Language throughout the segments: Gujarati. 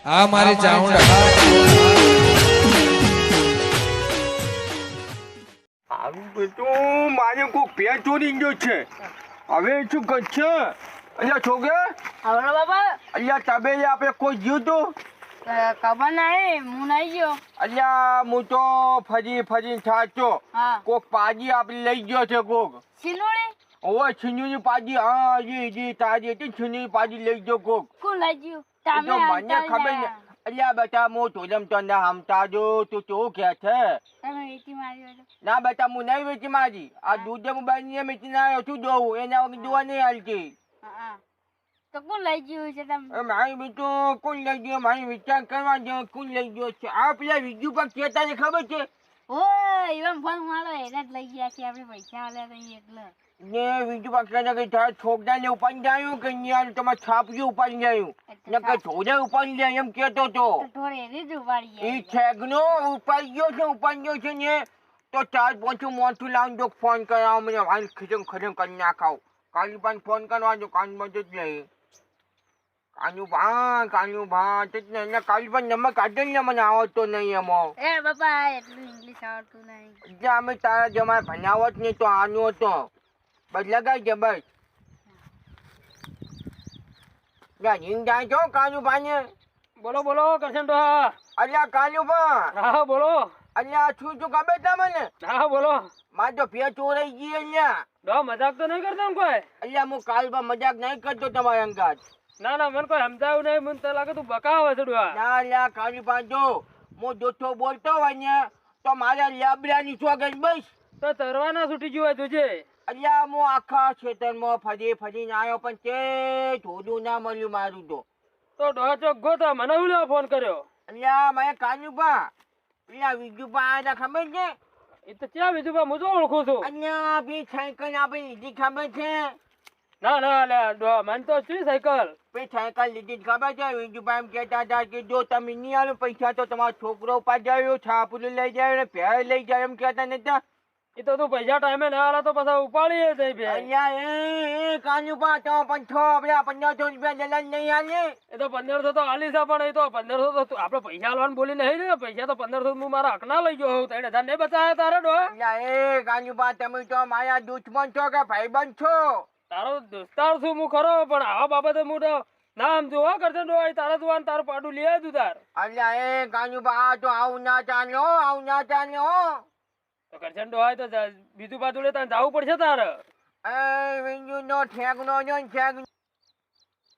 આ મારી ચાઉંડા આવું તો મારે કોઈ પેર ચોરી ગયો છે. હવે શું કરશે? અલ્યા છોકરા, આવડો બાબા અલ્યા તબેલે આપણે કોઈ જીવ તો ખબર નહીં હું નહીં ગયો. અલ્યા હું તો ફરી થાચો. હા કોક પાજી આપણે લઈ ગયો છે કોક. સિલોડી ઓય છીનુની પાજી, હા જી તાજી હતી છીનુની પાજી લઈ ગયો કોક. કોણ લઈ ગયું? તો તમે મને ખબર ને. અલ્યા બેટા હું તોલમ તો ના હમતા જો તું તો કે છે. તમે વેચી મારી હોય તો. ના બેટા હું નહીં વેચી મારી. આ દૂધ મોબાઈલ ની વેચી ના આવ્યો છું જોવું એના વગર જોવા નહીં હાલતી. હા તો કોણ લઈ ગયું છે તમે? મારી બેટો કોણ લઈ ગયો? મારી વિચાર કરવા જો કોણ લઈ ગયો છે. આ પેલા બીજું પણ કેતા ને ખબર છે ઓય એમ ફોન મારો એને જ લઈ ગયા છે. આપણે પૈસા આલ્યા નહીં એટલે ને બીજું પકડા કે તારા છોકરા ને ઉપાડી જાય કે યાર તમારે છાપજી ઉપાડી જાય ને કે છોડે ઉપાડી જાય એમ કેતો તો. થોડે એને જ ઉપાડી એ છેગનો ઉપાડી ગયો છે ને તો 4-5 મોટું લાવીને જો ફોન કરાવો મને વાન ખીચમ કરી નાખાવ. કાલી પણ ફોન કરવા જો કાનમાં જ નહીં. કાનું ભા તે જ ને કાલી પણ નંબર કાઢો ને મને આવડતો નહીં એમાં. એ બાપા એટલું ઇંગ્લિશ આવડતું નહીં. એટલે અમે તારા જમાય ભણાવત નહીં તો આનો હતો બસ લગાઈ છે બસ. જાય છો કાનું ભાને. બોલો બોલો કરશન તો. અલ્યા કાનું ભા. હા બોલો. અલ્યા શું ખબર તમને? હા બોલો. મારે તો ફેર ચોરાઈ ગઈ અલ્યા. ડો મજાક તો નહીં કરતા ને કોઈ? અલ્યા હું કાલ પર મજાક નહીં કરતો તમારા અંગાત. ના ના મને કોઈ સમજાવું નહીં. મને તો લાગે તું બકાવે છે ડોહા. ના અલ્યા કાનું ભા જો હું જૂઠો બોલતો હોય ને તો મારા લેબડાની સોગંદ બસ. તો તરવાના છૂટી ગયું હોય તુજે. અલ્યા હું આખા ખેતરમાં ફરીને આવ્યો પણ તે થોડું ના મળ્યું મારું તો. તો ડોહા ચોક ગોતા મને હું લેવા ફોન કર્યો? અલ્યા મેં કાનું ભા પેલા બીજું પા આવ્યા ખબર છે? એ તો ક્યાં બીજું બા હું તો ઓળખું છું. અલ્યા બી સાયકલ આપણે લીધી ખબર છે? ના ના લે ડોહા મને તો શું સાયકલ. પે સાયકલ લીધી ખબર છે? બીજું એમ કહેતા હતા કે જો તમે નહીં આવો પૈસા તો તમારો છોકરો ઉપાડી જાય, છાપુલું લઈ જાય ને ભેળ લઈ જાય એમ કહેતા નતા? એ તો તું પૈસા ટાઈમે ના આલા તો પછી ઉપાડીએ જઈ બે. અલ્યા એ કાનું ભા તો પણ છો આપણે 1500 રૂપિયા દલાલ નહીં આલે. એ તો 1500 તો આલી છે પણ એ તો 1500 તો આપણે પૈસા આલવાનું બોલી નહીં ને. પૈસા તો 1500 હું મારા હક ના લઈ ગયો હોઉં. 3000 નહીં બચાયા તારે ડોહા? અલ્યા એ કાનું ભા તમે તો મારા દુશ્મન છો કે ભાઈબંધ છો? તારો દોસ્તાર છું હું ખરો પણ આવા બાબતે હું તો ના સમજુ હો કરશે ડોહા. તારે તું તારું પાડું લઈ આવ્યું તાર. અલ્યા એ કાનું ભા તો આવું ના ચાલ્યો. તો કરશન ડોહા તો બીજું પાછું લે તારે જવું પડશે તારે. એ વિંજુ નો ઠેકનો જો ઠેક.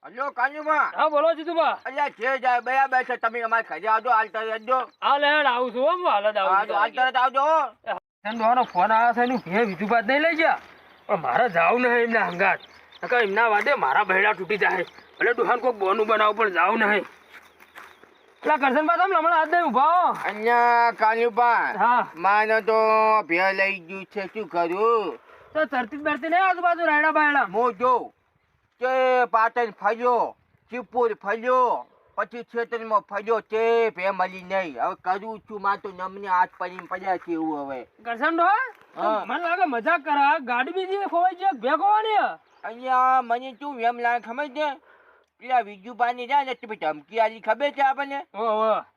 હલો કાનું ભા. હા બોલો જીતુભા. અલ્યા જે જાય બરાબર છે તમે અમારે ઘરે આવજો હાલતા રહેજો. હા લે આવું છું હું હાલ જ આવું છું. હાલતા રહેતા આવજો. કરશન ડોહાનો ફોન આવ્યો છે એનું ભે બીજું નહીં લઈ ગયા પણ મારે જાવું નહીં એમના હંગાત. એમના વાદે મારા બહેડા તૂટી જાય. ભલે ડોહાન કોઈક બોનું બનાવું પણ જાવું નહીં. પેલા કરશન બા તમે હમણાં હાથ નહીં ઉભા. અલ્યા કાનું ભા. હા માનો તો ભે લઈ ગયું છે શું કરું? તો તરતી બરતી નહીં આજુબાજુ રાયડા બાયડા. હું જો તે પાટણ ફર્યો, ચીપુર ફર્યો, પછી ખેતરમાં ફર્યો તે ભે મળી નહીં. હવે કરું છું મારે તો નમને હાથ પડીને પડ્યા છે એવું હવે. કરશન ડોહા મને લાગે મજાક કરા. ગાડી બીજી ખોવાઈ છે ભે ખોવાની. અહીંયા મને શું એમ લાગે ખબર છે? પેલા વિજુભાઈ જાય ને તમે ધમકી આલી ખબર છે આપણને?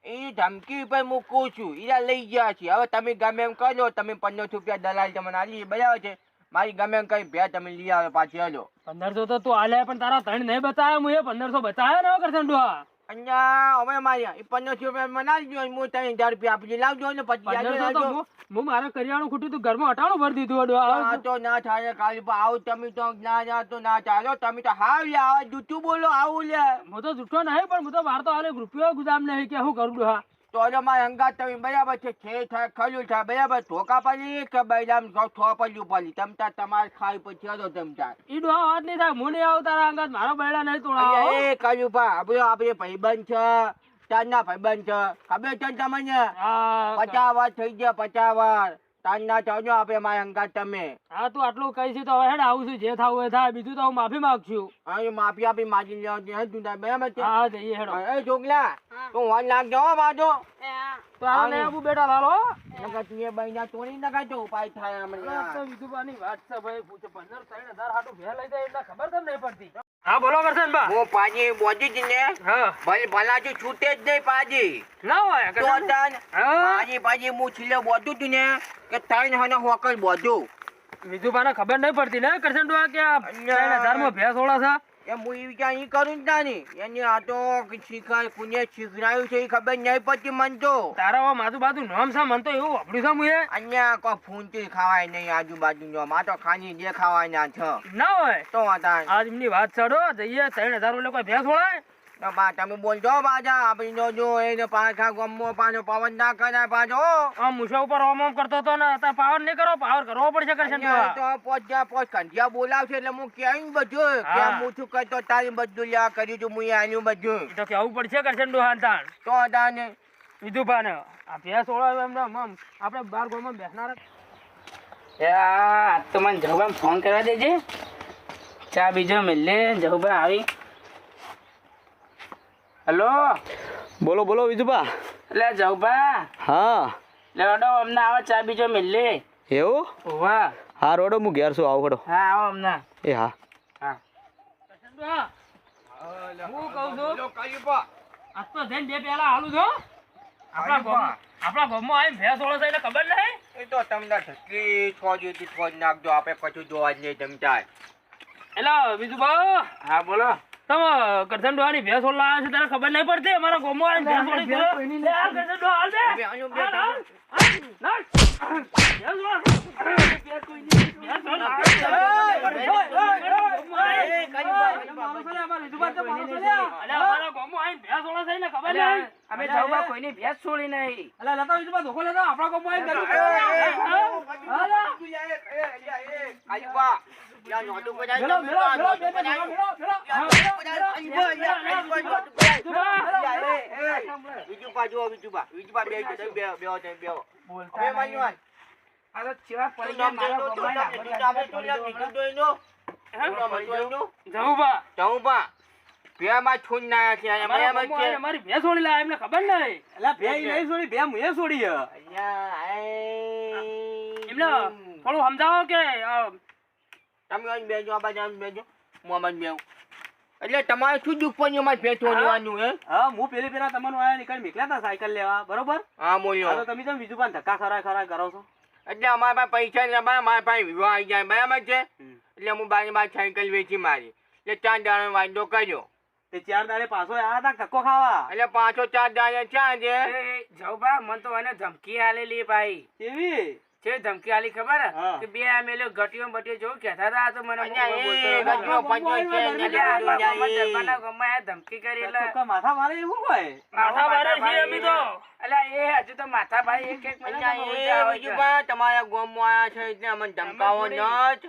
એ ધમકી ઉપર મૂકું છું એરા લઈ ગયા છે. હવે તમે ગમે એમ કરો તમે 1500 રૂપિયા દલાલ તમને આલી બરાબર છે? મારી ગમે એમ કઈ ભે તમે લઈ આવે પાછી હાલો. 1500 તો તું આલે પણ તારા ત્રણ નહીં બતાવ્યા. હું એ 1500 બતાવ્યા ને કરશન ડોહા. અહીંયા હવે મારી 1500 રૂપિયા મને આલજો હું 3000 રૂપિયા આપી લાવજો ને પછી હું મારા કરિયાણું ખૂટ્યું તું ઘરમાં હટાણું ભરી દીધું ડોહા. તો ના થાય કાલી આવું તમે તો ના તો ના ચાલો તમે તો હાવ લે આવા જૂઠું બોલો આવું લે. હું તો જૂઠો નહીં પણ હું તો બહાર તો હાલે રૂપિયો ગુદામ નહીં કે શું કરું ડોહા. તો મારા અંગાત તમે બરાબર છે થાય ખલું થાય બરાબર ધોકા પડી કે બૈરામ થોપલ્યું પડી તમતા તમારે ખાઈ પછી હતો તમતા. ઈ ડોહા વાત નહીં થાય. હું નહીં આવું તારા અંગાત. મારા બૈડા નહીં તોડા. એ કાજુ પા આપણે ભાઈબંધ છે તારના ભાઈબંધ છે ખબર છે તમને? 50 વાર થઈ ગયા 50 વાર. તારના ચાવજો આપણે મારા અંગાત તમે. હા તું આટલું કહી છે તો હવે હેડ આવું છું. જે થાવું એ થાય. બીજું તો હું માફી માંગશું. હા માફી આપી માગી લેવા તું બરાબર છે? હા જઈએ હેડો. એ છોકલા તું વાન લાગજો બાજો. તો આ લે આબુ બેટા લાલો. નકર તું એ બૈના તોડી નખાજો ઉપાય થાય હમણાં. બીજું બાની વાત છે ભાઈ. 15 3000 હાટું ભે લઈ જાય એટલે ખબર તમને નહીં પડતી. હા બોલો કરશનબા. હું પાજી બોધી જ ને હા ભલે ભલાથી છૂટે જ નહીં પાજી. ના હોય તો કરશનબા. તાન હા. મારી પાજી હું છેલ્લે બોધું તું ને કે ત્રણ હને હોકર બોધું. વિજુભાઈને ખબર નહીં પડતી ને કરશનબા કે આ અહીંયા. 3000 માં ભેંસ ઓળા છે. એ હું એ વિચાર ઈ કરું જ તાની એની આ તો શીખાય કોને શીખડાયું છે એ ખબર નહીં પડતી મન તો. તારા માથું બાજુ નામ છે મને તો એવું વાપર્યું છે મુએ. અહીંયા કોઈ ફૂંટી ખાવાય નહીં આજુબાજુ માં તો ખાલી દેખાવાના છે. ના હોય તો તાન આજ એમની વાત છોડો જઈએ 3000 એટલે કોઈ ભેંસ ઓળાય. તો બા તમે બોલજો બાજા આપણે જો એને પાછા ગમો પાછો પવન ના કરાય પાછો. આમ મૂછા ઉપર ઓમ ઓમ કરતો હતો ને અત્યારે પાવર નહીં કરો, પાવર કરવો પડશે અહીંયા કરશનબા. તો પોચ કંઠિયા બોલાવશે એટલે હું ક્યાંય બધું હા. ક્યાં હું શું કરતો તારી બધું લ્યા કર્યું તું હું આનું બધું. એ તો કેવું પડશે કરશનબા હાલ તાણ. તો તાને વિધુભાને આ ભેંસ ઓળાવે એમને આમ આપણે બાર ગામમાં બેસનાર. આજ તો મને જહુબા ફોન કરવા દેજે. ચા બીજો મિલે જહુબા આવી. હેલો બોલો બોલો વિજુભા. એટલે જહુબા હા લેવડો અમને આવો ચા બીજો મિલે. એવું? વાહ હા રોડો હું ઘેર છું, આવો ખડો. હા આવો અમને. એ હા. હા કરશનબા હું કહું છું બોલો કાલીપા. આજ તો જઈને બે પેલા હાલું છો. આપણા ગામમાં આવીને ભેંસ ઓળે છે એટલે ખબર નહીં. એ તો તમને ઠકી છોડી નાખજો આપણે કશું જોવા જ નહીં જમતા. એટલે વિજુભા હા બોલો. તમે કરશનડોહાની ભેંસ ઓળવા આવ્યા છે ત્યારે ખબર નહીં પડતી અમારા ગામમાં આવીને ભેંસ ઓળી છે. લે આ કરશનડોહા હાલ દે. બે આનું બે હાલ, હાલ. હાલ. ભેંસ ઓળ. ભેંસ ઓળ. અમારા ગામમાં આવીને ભેંસ ઓળે છે એટલે ખબર નહીં. અમે જહુબા કોઈની ભેંસ છોડી નહીં. અલા લતા વિજુભા ધોકો લેતા આપણા ગામમાં આ તો ચેવા પડી ગયા મારા જહુબા અમારી અમારી ભેંસ ઓળી લાયા એમને ખબર નહીં. એમને થોડું સમજાવો કે એટલે તમારે શું દુઃખ પડ્યું અમારે ભેટ છોડવાનું હે? હા હું પેલી પેલા તમારું આયા નીકળી નીકળ્યા હતા સાયકલ લેવા બરોબર. હા બોલ્યો. હા તો તમે જેમ બીજું પણ ધક્કા ખરા કરો છો. એટલે અમારા પાસે પૈસા ને મારા પાસે વિવાહ આવી જાય બરાબર છે. એટલે હું બાર સાયકલ વેચી મારી એટલે 4 દાડા વાયદો કર્યો. તે 4 દાડે પાછો આયા હતા ધક્કો ખાવા. એટલે 5 4 દાડા ક્યાં છે? જહુબા મને તો એને ધમકી આલેલી ભાઈ. કેવી? છે ધમકી આલી ખબર હે? હા. કે બે આમેલો ગટીઓ બટીઓ જોઉં કહેતા હતા. આ તો મને અહીંયા બોલતો એ હતો. ગજનો પંજો છે ને એટલે આ બધું ગામમાં જાય. દરબારના ગામમાં આ ધમકી કરી એટલે ધક્કો માથા મારે એવું હોય. માથા મારે છીએ અમે તો. એટલે એ હજુ તો માથા ભાઈ એક એક અહીંયા એ બીજું પણ તમારા ગામમાં આયા છે એટલે અમને ધમકાવો ન જ.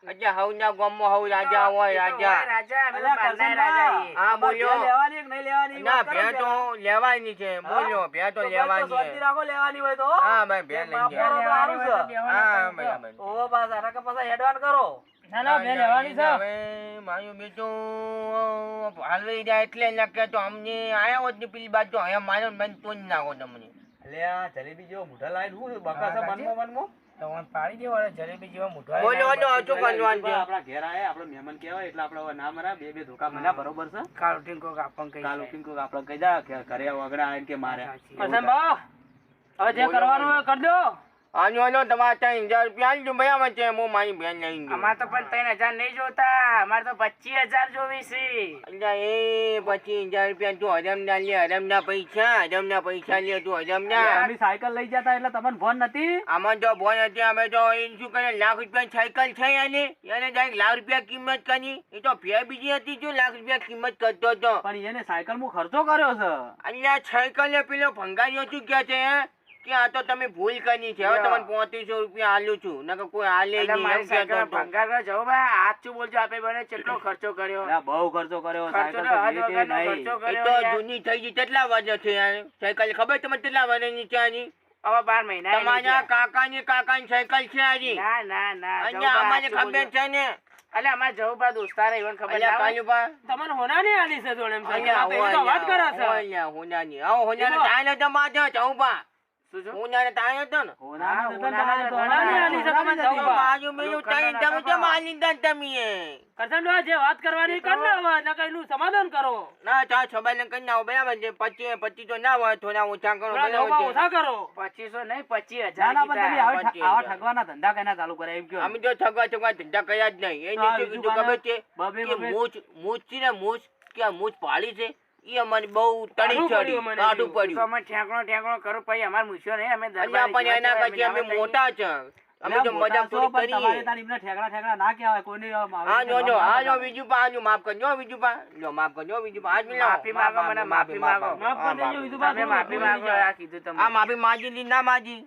એટલે હવના ગામમાં હવ રાજા હોય રાજા. રાજા અમે તો અલા, બારનાય કરશનબા. રાજા છીએ. હા બોલ્યો. ભે લેવાની કે નહીં લેવાની એ ના વાત કરો ભે તો પેલા. લેવાની છે બોલ્યો ભે તો તો લેવાની સ્વાતી છે. રાખો લેવાની હોય તો. હા ભાઈ ભે લઈ બાપ ગયા. મારો તો હારું છે. હા બરાબર. ઓહો પાછા નકર પાછા હેડવાન કરો. ના ના બે લેવાની છે. હવે મારું બેટું હાલવી જાય એટલે નકે તો અમને આયા હોત ને પેલી બાજુ અહીંયા મારો બંધ તો જ નાખો તમને. એટલે આ જલેબી જેવો મોઢા લાઈન હું બકા છે મનમાં તો મને પાડી દેવો હવે જલેબી જેવા મોઢા બોલો તો શું કરવાનું છે? આપણા ઘેર આયા આપણે મહેમાન કહેવાય એટલે આપણે હવે ના મરા બે ધોકા મળ્યા બરોબર છે. કાલ ઉઠીને કોક આપણને કહી કાલ જાય. ઉઠીને કોક આપણે કહી દા કે ઘરે વગડા આવીને કે મારે કરશનબા હવે જે કરવાનું હોય કરી દો. આનો તમારે 3000 રૂપિયા આલજો ભાઈ આમાં છે હું મારી બેન લઈને ગયો. અમારે તો પણ 3000 નહીં જોતા. અમારે તો 25000 જોવી છે. એટલે એ 25000 રૂપિયા તું હરમના લે હરમના પૈસા લે તું હરમના. અમે સાયકલ લઈ જતા એટલે તમને ફોન નથી. આમાં તો ભોય નથી અમે તો એ શું કરે લાખ રૂપિયા સાયકલ છે એને ડાયરેક્ટ લાખ રૂપિયા કિંમત કરી. એ તો ફેર બીજી હતી જો લાખ રૂપિયા કિંમત કરતો હતો. પણ એને સાયકલ હું ખર્ચો કર્યો છે. અહીંયા સાયકલ પેલો ભંગારીઓ શું કે છે કે આ તો તમે ભૂલ કરી છે હવે તમને 3500 રૂપિયા આલું છું નકર કોઈ આલે એટલે નહીં મારી એમ કહેતો સાયકલ હતો. ભંગાર કરવા જવું ભાઈ હાચું બોલજો. આપે બને કેટલો ખર્ચો કર્યો. અલા, બહુ ખર્ચો કર્યો ખર્ચો સાયકલ તો તો હદ લીધી વગરનો નહીં. ખર્ચો એ તો કર્યો યાર. જૂની થઈ ગઈ કેટલા વર્ષ છે યાર સાયકલ ખબર તમને કેટલા વર્ષની છે આની? હવે 12 મહિના તમારા કાકાની સાયકલ છે આની. ના ના ના અહીંયા અમારે જહુબા ખબર છે ને. અલે અમારે જહુબા દોસ્તાર ઈવન ખબર અહીંયા ના હોય. કાલુબા તમારે હોનાની આલી છે જોડે એમ છે. અહીંયા આપણે એ તો વાત કરે છે. અહીંયા હોનાની. આવો હોનાનો ચાલે તો માજો ચૌબા. શું શું? હું ના તાય હતો ને ઘણાની આલી છે તમને જવું બા. બાજુ મેલું તાઈ તમે કેમ આલી દન તમે કરશન ડોહા જે વાત કરવાની કર ને હવે નકર એનું સમાધાન કરો. ના તા છબાને કઈ ના બરાબર છે 25 તો ના હોય થોડા ઓછા કરો થોડા બરાબર ધોકા છે ઓછા કરો. 2500 નહીં 25000 કીધા. અમે તો ઠગવા ધંધા કર્યા જ નહીં એ નીચે કીધું ખબર છે કે મૂછ છે ને મૂછ કે આ મૂછ પાડી છે એ અમારી બહુ તડી ચડી કાઢું તો પડ્યું અમે ઠેકણો કરો પછી અમાર મૂછ્યો નહીં અમે અલ્યા પણ એના પછી અમે મોટા છે અમે તો મજાક થોડી કરીએ હા જો બીજું પા આનું માફ કરજો બીજું પા લો માફ કરજો બીજું પા આજ માફી માંગો મને માફી માંગો. માફ કરી દેજો વિધુબા. તમે માફી માંગો આ કીધું આ તમે. માફી માજી લી ના માજી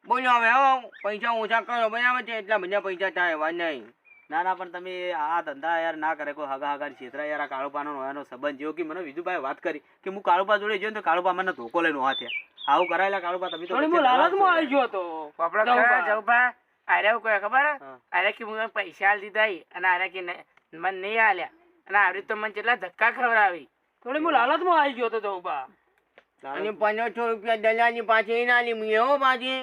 બોલો હવે હો પૈસા ઓછા કરો બરાબર છે એટલા બધા પૈસા થાય એવા નહીં ના પણ તમે આ ધંધા યાર ના કરે કોઈ હગા હગા છેતરા યાર આ કાળુપાનો એનો સંબંધ જેવો કે મને વિજુભાઈ વાત કરી કે હું કાળુપા જોડે ગયો ને તો કાળુપા મને ધોકો લઈને ઉભા થયા. આવું કરાયેલા કાળુપા તમે તો થોડી હું લાલચમાં આવી ગયો તો. પોપડો ખરા જવભા આરે કોઈ ખબર આરે કે મને પૈસા આલ દીધા ઈ અને આરે કે મને નહીં આલ્યા અને આવી તો મને કેટલા ધક્કા ખવડાવી. થોડી હું લાલચમાં આવી ગયો તો જવું અને 500 રૂપિયા દલાલી પાછી ના લી એવો પાછી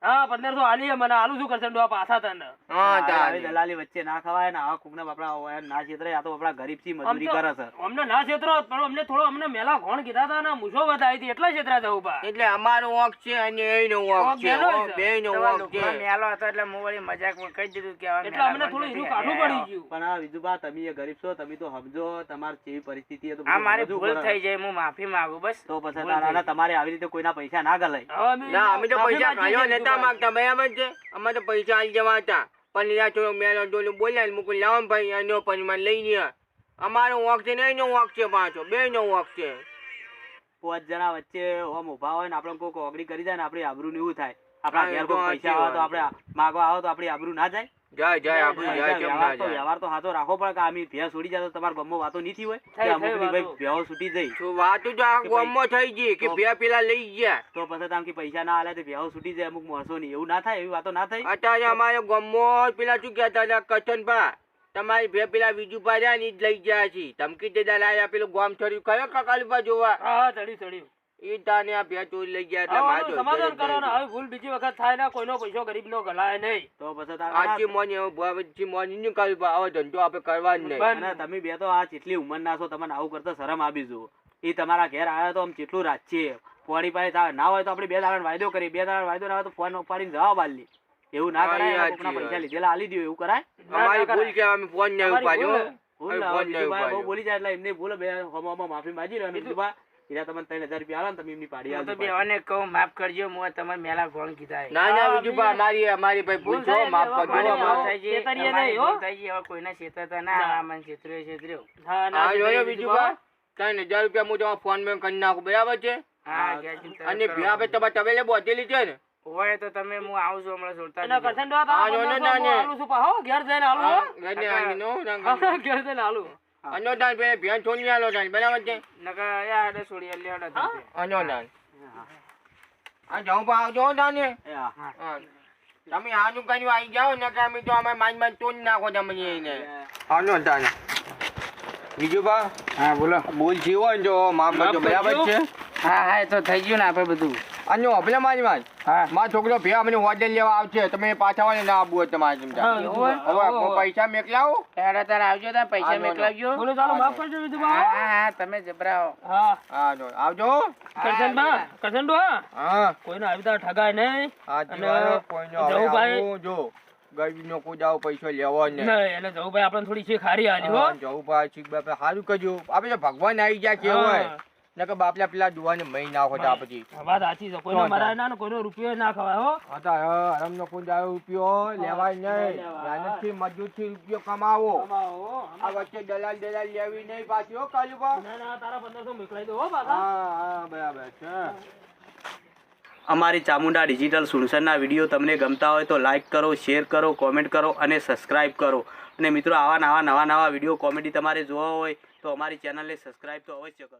હા 1500 આલી મને આલુ શું કરશે ડોહા પાછા તને. હા આવી દલાલી વચ્ચે ના ખવાય ને આવા કોકના બાપડા ના છેતરાય. આ તો આપણા ગરીબ થી મજૂરી કરે છે. અમને ના છેતરો પણ અમને થોડો અમને મેલા ઘોણ કીધા હતા ને મૂછો વધારી હતી એટલે છેતરા જવું બા. એટલે અમારો વોક છે અને એનો વોક છે બે નો વોક છે મેલો હતો એટલે હું વળી મજાકમાં કહી દીધું કે એટલે અમને થોડું હીરું કાઢવું પડી ગયું. પણ આ વિજુબા તમે એ ગરીબ છો તમે તો સમજો તમારી કેવી પરિસ્થિતિ છે તો આ મારી બધું ભૂલ કરે. થઈ જાય હું માફી માંગુ બસ. તો પછી તારા તમારે આવી રીતે કોઈના પૈસા ના ગલાય. હવે ના અમે તો માફી પૈસા માંગીએ કાઢ્યો છીએ નતા વિધુબા. માંગતા બરાબર છે અમે તો પૈસા આલી જવા હતા પણ યા થોડો મેલો ડોલું બોલ્યા ને મૂકું લાવો ભાઈ એનો પણ મને લઈ લ્યા અમારો વોક છે ને એનો વોક છે પાછો બે નો વોક છે 5 જણા વચ્ચે ઓમ ઉભા હોય ને આપણે કોઈ ઓગળી કરી જાય ને આપણી આબરૂ ને એવું થાય. આપણા ઘેર કોઈ પૈસા આવે તો આપણે માગવા આવો તો આપણી આબરૂ ના જાય. જાય આપણે જાય કેમ ના જાય વ્યવહાર તો હાથો રાખવો પડે કે આમી ભેંસ છોડી જાય તો તમારા ગામમાં વાતો નહીં થઈ હોય કે અમુકની ભાઈ ભેંસ છૂટી જઈ તો વાતું તો આ ગામમાં થઈ ગઈ કે બે પેલા લઈ ગયા તો પછી તમે કે પૈસા ના આલે તો ભેંસ છૂટી જાય અમુક માણસો ની એવું ના થાય એવી વાતો ના થાય. અત્યારે અમારે ગામમાં પેલા શું કહેતા હતા કચનભા તમારી બે પેલા બીજું પાડ્યા ને ઈ જ લઈ ગયા છે ધમકી દેતા લાયા પેલું ગામ છોડ્યું કયો કાકાલુપા જોવા હા ચડ્યું. ઈ તાને આ બે ચોરી લઈ ગયા એટલે હવે મારે આનું સમાધાન કરો ને હવે ભૂલ બીજી વખત થાય ને કોઈનો પૈસો ગરીબ નો ગલાય નહીં. તો પછી આજથી મોની ભુવાજી મોની નું કાલુપા આવો ધંધો આપણે કરવા જ નહીં અને તમે બે તો આ કેટલી ઉંમર ના છો તમને આવું કરતા શરમ આવી જુઓ. એ તમારા ઘેર આવ્યા તો આમ કેટલું રાત છે પોણી પાસે ના હોય તો આપણે 2 દાડા વાયદો કરી 2 દાડા વાયદો ના હોય તો ફોન ઉપાડીને જવાબ આલી એવું ના કરાય. કોકના પૈસા લીધેલા આલી દો એવું કરાય. અમારી ભૂલ કે અમે ફોન નહીં ઉપાડ્યો ભૂલ ના હોય. બીજુભાઈ બહુ બોલી જાય એટલે એમને ભૂલ બે હમોમાં માફી માંગી લો. અને બીજુભાઈ એના તમને 3000 રૂપિયા આલો ને તમે એમની પાડી હું તો આલો. બેવાને કહું માફ કરજો હું તમારે મેલા ઘોણ કીધા. ના ના બીજું પા અમારી ભાઈ ભૂલ છો માફ કરજો અમારી અમારે. ભૂલ થઈ ગઈ. છેતરીએ નહીં, હો. અમારી ભૂલ થઈ ગઈ. હવે કોઈને છેતરતા ના આ મને છેતર્યો. હા ના હા જોયો છેતરાય બીજું વિધુબા. પા 3000 રૂપિયા હું તમારા ફોન માં કરી નાખું બરાબર છે હા ઘેર ચિંતા અને કરો. ભ્યા તમારે તબેલે બોધેલી છે ને હોય તો તમે હું આવું છું હમણાં છોડતા એના નહીં. કરશન ડોહા તારા હા, 1500 ના, આલુ છું પાહો ઘેર જઈને આલુ હો. ગને આંગીનો હા, ઘેર જઈને આલુ. અનો દાન પે ભ્યા છોડી આલો દાન બરાબર છે નકર યાર અડે છોડી એટલે અડે તમે. અનો દાન આ જાઉં પા આવજો દાને એ હા. હા. તમે આનું કર્યું આવી જાઓ ને કે અમે તો અમારે માન તોડી નાખો તમે એને આનો દાન બીજું પા હા બોલો. ભૂલ થયું હોય ને તો માફ કરજો બરાબર છે હા હા એ તો થઈ ગયું ને આપણે બધું. અને અભલે મારી હા મારો છોકરો ભ્યા મને હોટેલ લેવા આવશે તમે પાછા વાળે ના આવવું હોય તમારે હા, સમજા એવું હોય? હવે હું પૈસા મેકલાવું તારે તારે આવજો તાર પૈસા હા, મેકલાવજો. બોલો ચાલો માફ કરજો વિધુબા. હા હા હા તમે જબરાઓ. હા હા જો આવજો કરશન બા કરશન ડોહા હા કોઈને આવી તો ઠગાય નહીં. હાજી અને વાળો કોઈનો હવે જવુભાઈ- આવું જો ગરીબનો કોઈ દાવો પૈસો લેવો ને નહીં એટલે જવુભાઈ આપણને થોડી શીખ હારી આલી હો. જવુભાઈ શીખ બાપે સારું કર્યું આપણે તો ભગવાન આવી ગયા કેવાય હા. નકર બાપલા પેલા દુવાને મહી નાખો તા પછી વાત સાચી છે કોઈને મરાય ના ને કોઈનો રૂપિયો ના ખવાય હો. હતા હરમનો કોઈ દાવો રૂપિયો લેવાય નહીં મહેનતથી મજૂરથી રૂપિયો કમાવો આ વચ્ચે દલાલ લેવી નહીં પાછી હો કાલુબા ના ના તારા 1500 મોકલાઈ દો હો પાછા. હા હા બરાબર છે અમારી ચામુંડા ડિજિટલ સોલ્યુશનના વિડીયો તમને ગમતા હોય તો લાઇક કરો, શેર કરો, કોમેન્ટ કરો અને સબસ્ક્રાઇબ કરો. અને મિત્રો આવા નવા વિડીયો કોમેડી તમારે જોવા હોય તો અમારી ચેનલને સબસ્ક્રાઇબ તો અવશ્ય કરો.